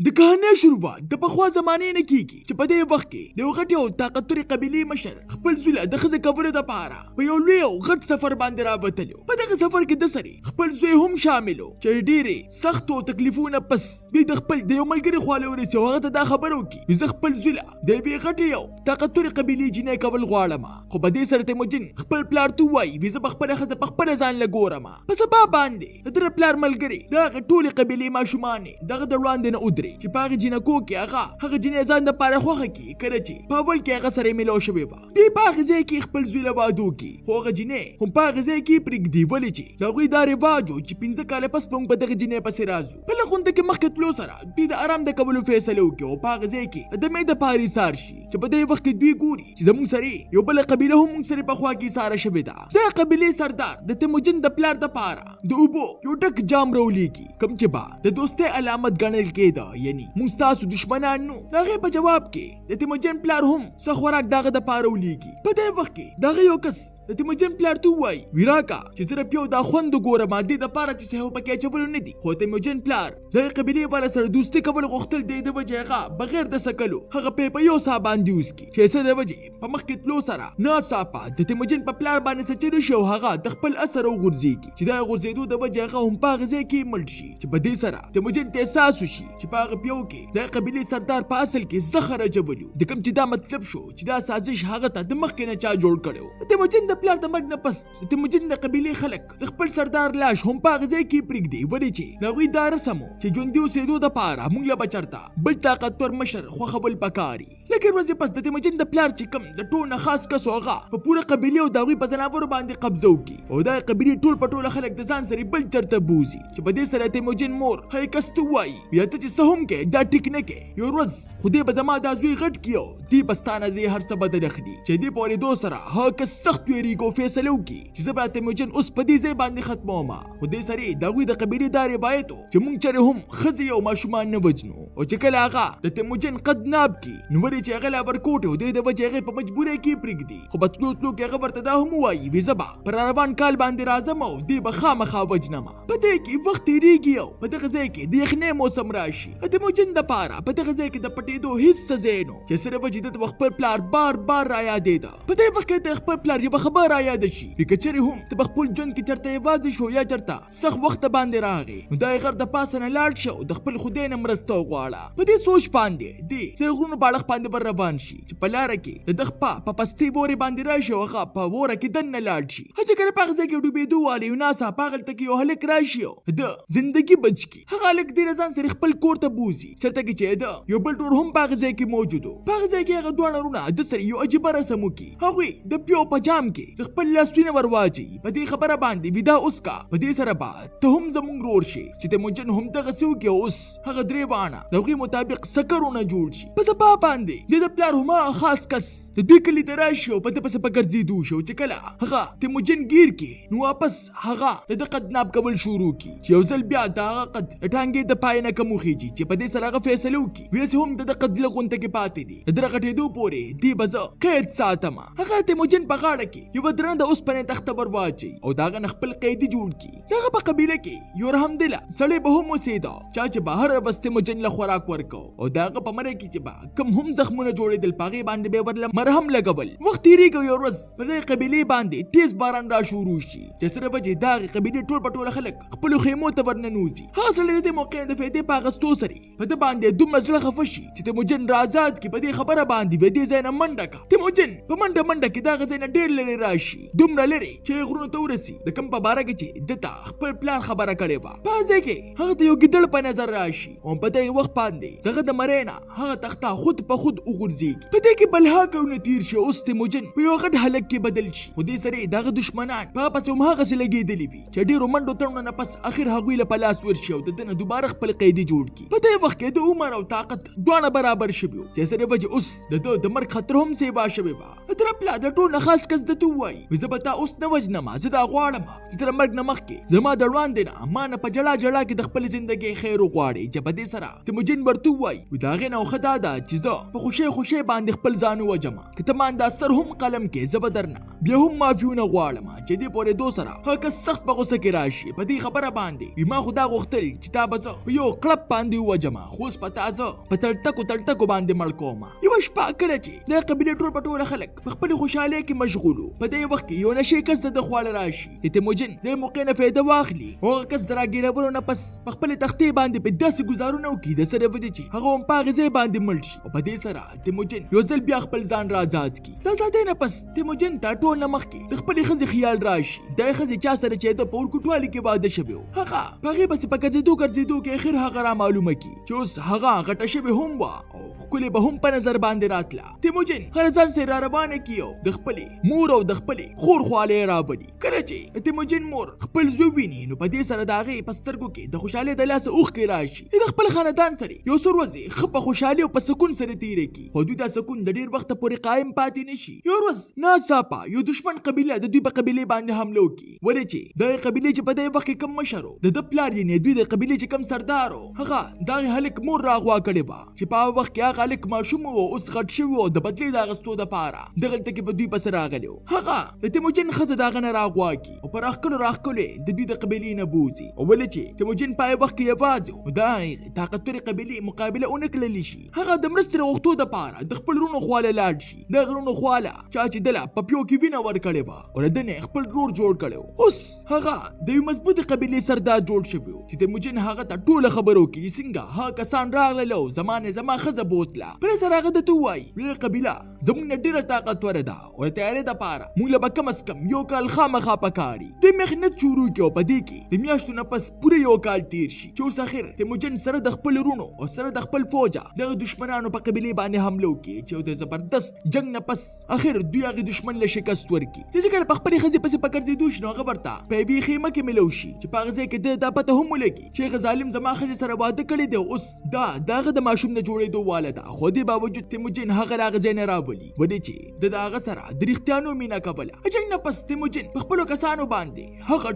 د کہانی شروعات د پخوا زمانې نه کیږي چې په دې وخت کې د یو غټ او طاقتوري قبیلې مشر خپل زوی د ښځې کولو دپاره په یو لوی او غټ سفر باندې راوتلو. په دغه سفر کې د سړي خپل زوی هم شامل و چې ډېرې سختو تکلیفونه پس دوی د خپل د یو ملګري خواله ورسېدو. هغه ته دا خبره وکړي زه خپل زوی له د یوې غټې او طاقتوري قبیلې جینۍ کول غواړم، خو په دې سره تیموجین خپل پلار ته ووایي زه به خپله ښځه په خپله ځان له ګورم. په سبا باندې د ده پلار ملګري د هغې ټولې قبیلې ماشومانې دغه د وړاندې نه ودرېد چې په هغې جینکو کې هغه جینۍ ځان دپاره خوښه کړي، کله چې په اول کې هغه سره یې میلاو شوې وه. دوی په هغې ځای کې خپل زوی له واده وکړي، خو هغه جینۍ هم په هغې ځای کې پرېږدي، ولې چې د هغوی دا رواج و چې 15 کاله پس به موږ په دغه جینۍ پسې راځو. بله غونډه کې مخکې تلو سره دوی د آرام د کولو فیصله وکړي او په هغه ځای کې د دمې دپاره ایسار شي چې په دې وخت کې دوی ګوري چې زموږ سره یو بله قبیله هم موږ سره په خوا کې ایساره شوې ده. دغه قبیلې سردار د تیموجین د پلار دپاره د اوبو یو ډک جام راولیږي کوم چې به د دوستۍ علامت ګڼل کېده، یعنی موږ ستاسو دشمنان نو. د هغې په جواب کې د تیموجین پلار هم څه خوراک د هغه دپاره ولیږي. په دې وخت کې د هغه یو کس د تیموجین پلار ته ووایي ویراکه چې زه پیو دا خوند وګورم دې دپاره چې څه پکې اچولو نه دي. خو تیموجین پلار د هغې قبیلې والا سره دوستي کول غوښتل دی د وجې هغه بغیر د سکلو هغه په یو ساه باندې وڅکي چې څه د وجې په مخکې تلو سره ناڅاپه د تیموجین په پلار باندې څه چیرې شي او هغه د خپل اثر وغورځېږي چې د غورځېدو د وجې هغه هم په هغه ځای کې مړ شي چې په دې سره تیموجین ته احساس وشي چې په هغه پیو کې د قبیلې سردار په اصل کې زخر اچولی و، د کوم چې دا مطلب شو چې دا سازش هغه ته د مخکې نه چا جوړ کړی و. د تیموجین د پلار د مرګ نه پس د تیموجین د قبیلې خلک د خپل سردار لاش هم په هغه ځای کې پرېږدي، ولې چې د هغوی دا رسم و چې ژوندي اوسېدو دپاره موږ له به چېرته بل طاقتور مشر خوښول پکار وي. لکه ورځې پس د تیموجین د پلار چې کوم د ټول نه خاص کس و هغه په پوره قبیلې او د هغوی په ځناورو باندې قبضه وکړي او دا قبیلې ټول په ټوله خلک د ځان سره بل چېرته بوځي چې په دې سره تیموجین مور هغې کس ته ووایي بیا ته چې څه هم کوې دا ټیک نه کوې، یو ورځ خو دې به زما دا زوی غټ کړي او دې به ستا نه دې هر څه بدل اخلي. چې دې په اورېدو سره هغه کس سخت ویرېږي او فیصله وکړي چې زه به تیموجین اوس په دې ځای باندې ختموم. خو دې سره د هغوی د قبیلې دا روایت و چې موږ چېرې هم ښځې او ماشومان نه وژنو او چې کله هغه د تیموجین قد ناب کړي نو ولې چې هغه لا ورکوټ و دې د وجې هغې په مجبورۍ کې پرېږدي. خو په تلو تلو کې هغه ورته دا هم ووایي زه به په روان کال باندې راځم او دې به خامخا وژنم. په دې کې وخت تېرېږي او په دغه ځای کې د یخنۍ موسم راشي. د تیموجین دپاره په دغه ځای کې د پټېدو هېڅ څه ځای نه و چې صرف چې ده ته خپل پلار بار بار رایادېده. په دې وخت کې ته خپل پلار یوه خبره رایاده شي چې که چېرې هم ته په خپل ژوند کې چېرته یوازې شو یا چېرته سخت وخت باندې راغی نو دا یې غر د پاسه نه لاړ شه او د خپل خدای نه مرسته وغواړه. په دې سوچ باندې دی د غرونو په اړخ باندې بر روان شي چې په لاره کې د ده خپه په پستۍ بورې باندې راشي او هغه په وره کې دننه لاړ شي. چې کله په هغه ځای کې ډوبېدو والی یو ناڅاپه هغلته کې یو هلک راشي او د زندګي بچ کړي. هغه هلک ډېره ځان سره خپل کور ته بوځي چېرته کې چې ده یو بل ټور هم په هغه ځای کې موجود و. په هغه ځای کې هغه دواړه وروڼه د سره یو عجیبه رسم وکړي. هغوی د پیو په جام کې د خپل لاسونه ور واچوي په دې خبره باندې ویدا اوس کا په دې سره به ته هم زموږ ورور شي چې تیموجین هم دغسې وکړي او اوس هغه درې واڼه د هغوی مطابق سکرونه جوړ شي. په سبا باندې د ده پلار هم هغه خاص کس د دوی کلي ته راشي او په ده پسې په ګرځېدو شي چې کله هغه تیموجین گیر کړي نو واپس هغه د ده قد ناب کول شروع کړي چې یو ځل بیا د هغه قد د ټانګې د پای نه کم وخېږي چې په دې سره هغه فیصله وکړي ویسې هم د ده قد له غونته کې پاتې دي د ده رغټېدو پورې دې به زه قید ساتم. هغه تیموجین په غاړه کې یوه درنه د اوسپنې تخته ور واچوي او د هغه نه خپل قیدي جوړ کړي. د هغه په قبیله کې یو رحمدله سړی به هم اوسېده چا چې به هره ورځ تیموجین له خوراک ورکو او د هغه په مری کې چې به کوم هم زخمونه جوړېدل په هغې باندې به ورله مرهم لګول. وخت تېرېږي یو ورځ په دغې قبیلې باندې تیز باران را شروع شي چې سره به چې د هغې قبیلې ټول په ټوله خلک خپلو خیمو ته ورننوځي. هغه سړی د دې موقع د فایدې په اخیستو سره په ده باندې دومره زړه خفه شي چې تیموجین را ازاد کړي. په دې خبره باندې به دې ځای نه منډه کړه. تیموجین په منډه کې د هغه ځای نه ډېر لرې راشي دومره لرې چې غرونو ته ورسي د کوم په باره کې چې ده ته خپل پلان خبره کړې وه. په هغه ځای کې هغه ته یو ګیدړ په نظر راشي او په دغه وخت باندې دغه د مرۍ نه هغه تخته خود په خود وغورځېږي. په دې کې بلها کلونه تېر شي اوس تیموجین په یو غټ هلک کې بدل شي. خو دې سره دغه دښمنان په هغه پسې هم هغسې لګېدلي وي چې ډېرو منډو تړونو نه پس اخر هغوی له په لاس ورشي او د ده نه دوباره خپل قیدي جوړ کړي. په دې وخت کې د عمر او طاقت دواړه برابر شوي وو چې سره به چې اوس د ده د مرګ خطر هم سیوا شوې وه. تر پلار د ټول نه خاص کس ده ته ووایي زه به تا اوس نه وژنم، زه دا غواړم چې تر مرګ نه مخکې زما د وړاندې نه ما نه په جړا جړا کې د خپل زندګۍ خیر وغواړې چې په دې سره تیموجین ورته ووایي د هغې نه ښه دا ده چې زه په خوشي باندې خپل ځان وجما کته مان دا سر هم قلم کې زبدرنا بیا هم مافیونه غواړم چې دې پورې دو سره هغه سخت په غوسه کې راشي په دې خبره باندې ما خدا غوښتل چې تا بس یو کلب باندې وجما خو سپ تاسو په تلټکو باندې مړ کوم یو شپه کله چې د قبيله ټول پټول خلک په خپل خوشاله کې مشغولو په دې وخت کې یو نشي کس د خواله راشي تیموجن د موقع نه فایده واخلي او کس دراګیرورو نه پس په خپل تختې باندې په داسې گزارونه وکړي د سره ودی چې هغه هم په غزه باندې مړ شي او په دې سره تیموجن یو ځل بیا خپل ځان را آزاد کی دا ځاتې نه پس تیموجن ته ټول نه مخکې د خپل خزي خیال راشي د خزي چا سره چې د پور کوټوالي کې واده شوی هغه هغه بس په ګرځېدو کې اخر هغه را معلومه کی چې اوس هغه غټه شوی هم وا او خپل به هم په نظر باندې راتله تیموجن هر ځل سره روانه کیو د خپل مور او د خپل خور خواله را بلی کله چې تیموجن مور خپل زوی ویني نو په دې سره داغه پسترګو کې د خوشاله د لاس اوخ کې راشي د خپل خاندان سره یو سروزي خپه خوشاله او په سکون سره تیرې کی حدود سکون د ډیر وخت پورې قائم پاتې نشي یو ورځ ناڅاپه یو دشمن قبيله د دوی په قبيله باندې حمله وکړي ولې چې د قبيله چې په دې وخت کې کم مشرو د پلار یې دوی د قبيله چې کم سردارو هغه دغه هلک مور راغوا کړي با چې په وخت کې هغه هلک ماشوم او اوس غټ شوی او د بدلی د غستو د پاره دغلته کې په دوی پس راغلو هغه د تیموجن خزه دغه نه راغوا کی او پر راخکلو د دوی د قبيله نه بوزي او ولې چې تیموجن په وخت کې یوازې او دا طاقتوري قبيله مقابله اونکړل شي هغه د مرستې وختو د پاره د خپل رونو خواله لاړ شي د غرونو خواله چا چې دلا په پیو کې وینه ور کړي با او دنه خپل رور جوړ کړو اوس هغه د یو مضبوط قبيله سردار جوړ شوی چې تیموجن هغه ته ټول خبرو کې څنګه ها کسان راغلو زما خزه بوتله پر سره هغه د توای وی قبيله زموږ ډیره طاقتور ده او تیارې د پاره موږ به کم از کم یو کال خامخا پکاري د مهنت شروع کیو په دې کې د میاشتو نه پس پوره یو کال تیر شي چې اوس اخر تیموجن سره د خپل رونو او سره د خپل فوجا د دشمنانو په قبيله باندې حمله وکړي چې د زبردست جنگ نه پس اخر دوی هغه دشمن له شکست ورکړي چې کله په خپل خزي پسې پکړځي دوی شنو خبرتا په وی خیمه کې ملوشي چې په غزه کې د پته هم لګي چې غزالم زما خزي سره واده کړی دی اوس داغه د ماشوم نه جوړېدو والده خو دې باوجود تیموجن هغه راغزه نه راولي ودی چې دغه سره د رښتیانو مینا کوله جنگ نه پس تیموجن په خپل کسانو باندې هغه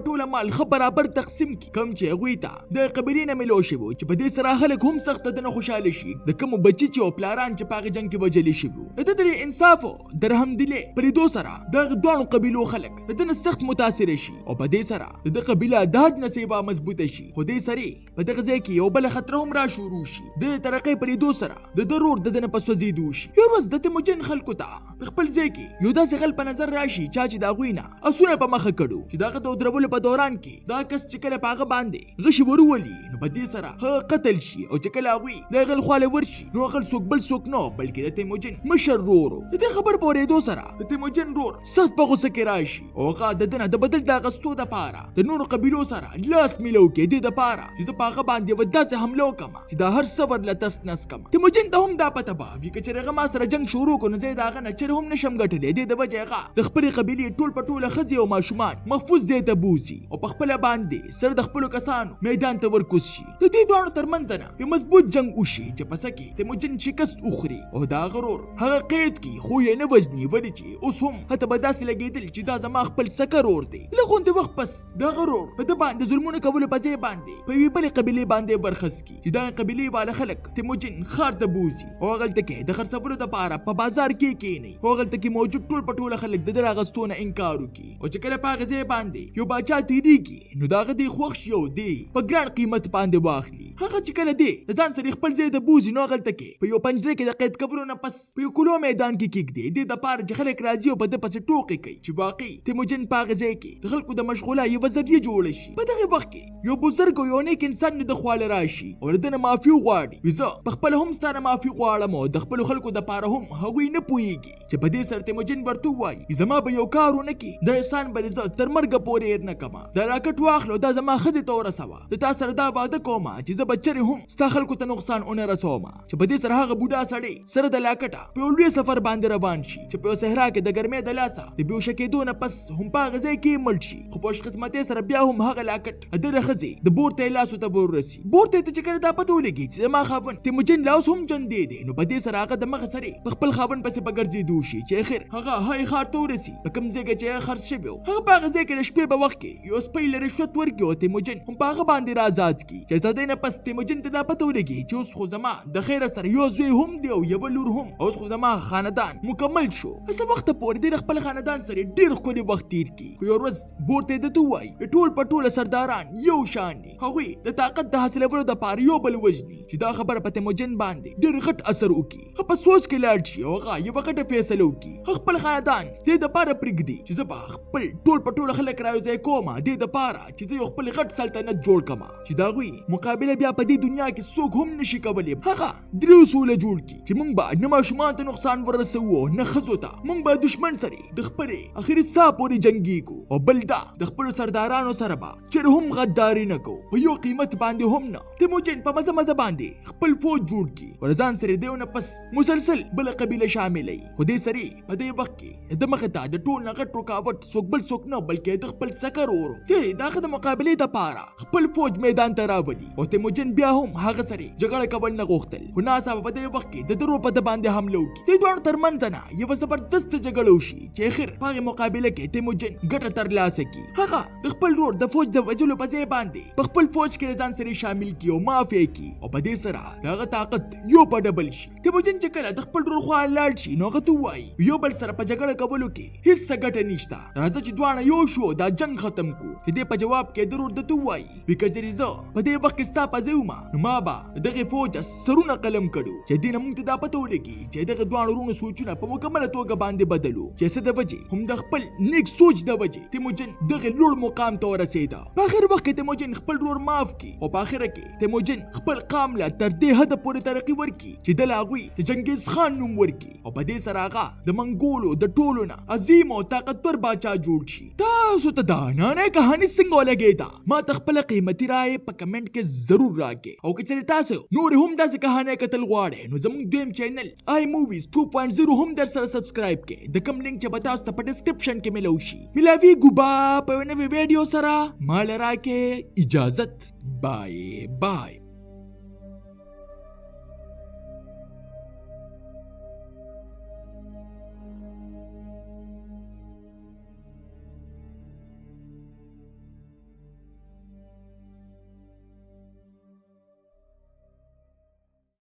ټول مال برابر تقسیم کی کم چې غوي ته د قبيله نه ملو شي چې په دې سره خلک هم سخت نه خوشاله شي د کوم بچي چې او پلاران چې په جنگ کې وجلی شي د دې انصاف درهم دله پرې دو سره د دوه قبيلو خلک د سخت متاثر شي او په دې سره د قبيله د نصیبه مضبوطه شي خو دې سره په دغه ځای کې یو بل خطر هم را شروع شي د ترقې پرې دو سره د ضرور د نه پس وزیدو شي یو ورځ د تیموجن خلکو ته خپل ځای کې یو داسې خل په نظر راشي چې دا غوینه اسونه په مخه کړو چې دغه د درولو په دوران کې دا کس چې کله پاغه باندې غشي ورولي نو په دې سره هغه قتل شي او چې کله غوي د غل خاله ورشي نو غل څوک نو بلکې د تیموجن مشر رورو د خبر پورې دو سره د تیموجن رور سخت په غوسه کې راشي او هغه د دنه د بدل د غستو د پاره د نورو قبيلو سره لاس ملو کې د پاره چې د پاغه باندې وداسه حمله وکما چې دا هر صبر لتس نس کما تیموجن ته هم دا پته با وی کچره ما سره جنگ شروع کو نه زید هغه نه چر هم نشم غټلې د وجهه د خپل قبيله ټول خزي او ماشومان محفوظ زیته بوزي او په خپل باندې سر د خپل کسانو میدان ته ورکوس شي د دې دوه ترمنځ نه یو مضبوط جنگ وشي چې پس کې تیموجن شکست اخري او دا غرور هغه قید کی خو یې نه وزني ولې چې اوس هم هته بداس لګیدل چې دا زما خپل سکر ور دي لغون د وخت پس دا غرور په د باندې ظلمونه کول په ځای باندې په وی بل قبيله باندې برخص کی چې دا قبيله والا خلک تیموجن خار ته بوزي او غلطه کې د خرڅولو د پاره په بازار کې نه او غلطه کې موجود ټول خلک د دراغستونه انکار وکي او چې کله په غزه باندې یو باچا تیریږي نو دا غدي خوښ یو دی په ګران قیمت باندې واخلي هغه چې کله دی ځان سره خپل ځای د بوزي نو غلطه کې په یو پنجره کې د قید کورونه پس په یو کلو میدان کې کېږي د پاره چې خلک راځي او په د پس ټوکی کوي چې واقعي تیموجن په غزه کې د خلکو د مشغوله یو وزریه جوړ شي په دغه وخت کې یو بزرګ یو نیک انسان د خواله راشي او دنه معافي غواړي وزه په خپل هم ستاره معافي غواړم او د خپل خلکو د پاره هم هغوی نه پويږي چې په دې سره تیموجن ورته وایي زما به یو کارونه کې د انسان بل زه تر مرګ پورې نه کما دا راکټ واخلو دا زما خزه ته ورسوه د تاسو سره دا وعده کوم چې زه بچری هم ستا خلکو ته نقصان اون رسوم چې په دې سره هغه بوډا سړی سره د لاکټه په لوی سفر باندې روان شي چې په صحرا کې د ګرمۍ د لاسه د بیوشکې دونه پس هم په غزه کې مړ شي خو په قسمت سره بیا هم هغه لاکټ د خزه د بورته لاسو ته ورسي بورته ته چې کړه دا پته ولګي چې ما خاون تیموجن لاس هم جن دی نو په دې سره هغه د مغ سره په خپل خاون پسې بګرځي دوشي چې اخر هغه هاي خار ته ورسي په کوم ځای کې چې خرڅ شوی هغه په غزه کې شپې په وخت کې یو سپیل رشوت ورکړي او تیموجن هم په هغه باندې آزاد کی چې تاسو نه پس بس تیموجن ته دا پته ولګي چې اوس خو زما د خیر سره یو زوی هم دی او یو لور هم، اوس خو زما خاندان مکمل شو. څه وخت پورې د خپل خاندان سره ډیر ښکلی وخت تیر کړي. یو ورځ بورته د تو وای ټول پټول سرداران یو شان دي، هغوی د طاقت د حاصلولو د پاره یو بل وژني چې دا خبره په تیموجن باندې ډیر غټ اثر وکړي. په سوچ کې لاړ شي او هغه یو غټه فیصله وکړي. خپل خاندان د پاره پرېږدي چې زه به خپل ټول پټول خلک راوځي کومه د پاره چې زه خپل غټ سلطنت جوړ کما چې دا غوي مقابله بیا په دې دنیا کې څوک هم نشي کولی. هغه درې اصول جوړ کړي چې موږ به نه ماشومان ته نقصان ورسوو نه ښځو ته، موږ به دشمن سره د خپلې اخري ساه پورې جنګیږو، او بل دا د خپلو سردارانو سره به چېرې هم غداري نه کوو په یو قیمت باندې هم نه. تیموجن په مزه مزه باندې خپل فوج جوړ کړي او ځان سره دیو نه پس مسلسل بل قبیله شاملوي. خو دې سړي په دې وخت کې د مخې ته د ټول نه غټ رکاوټ څوک بل څوک نه بلکې د خپل سکر ورو چې دغه د مقابلې دپاره خپل فوج میدان ته راولي. او تیموجن بیا هم هغه سره جګړه کول نه غوښتل، خو ناڅاپه په دې وخت کې د درو په باندې حمله وکړي. د دواړو ترمنځ نه یوه زبردست جګړه وشي چې اخر په هغې مقابله کې تیموجن ګټه ترلاسه کړي. هغه د خپل ورور د فوج د وژلو په ځای باندې په خپل فوج کې ځان سره شامل کړي او معاف یې کړي، او په دې سره د هغه طاقت یو په ډبل شي. تیموجن چې کله د خپل ورور خوا لاړ شي نو هغه ته ووایي یو بل سره په جګړه کولو کې هیڅ څه ګټه نشته، راځه چې دواړه یو شو دا جنګ ختم کو. چې دې په جواب کې د ورور د ته ووایي وي که چېرې زه په دې وخت کې ستا په ځای ومه نو ما به دغې فوج سرونه قلم کړو، چې دې نه موږ ته دا پته ولګي چې دغه دواړو وروڼو سوچونه په مکمله توګه باندې بدلو، چې څه د وجې هم د خپل نیک سوچ د وجې تیموجن دغه لوړ مقام ته ورسېده. په آخر وخت کې تیموجن خپل ورور معاف کړي، او په آخره کې تیموجن خپل قام له تر دې حده پورې ترقي ورکړي چې د هغوی د چنګیز خان نوم ورکړي، او په دې سره هغه د منګولو د ټولو نه عظیم او طاقتور باچا جوړ شي. تاسو ته دا نانۍ کهاني څنګه ولګېده؟ ما ته خپله قیمتي رایې په کمنټ کې ضرور راکړئ، او که چېرې تاسو نورې هم داسې کهانۍ کتل غواړئ نو زموږ دویم چینل آی موویز 2.0 هم در سره سبسکرایب کړئ، د کوم لینک چې به تاسو ته په ډسکرپشن کې میلو شي. ملاویږو به په یوه نوې ویډیو سره، ما له راکړئ اجازت. بای بای.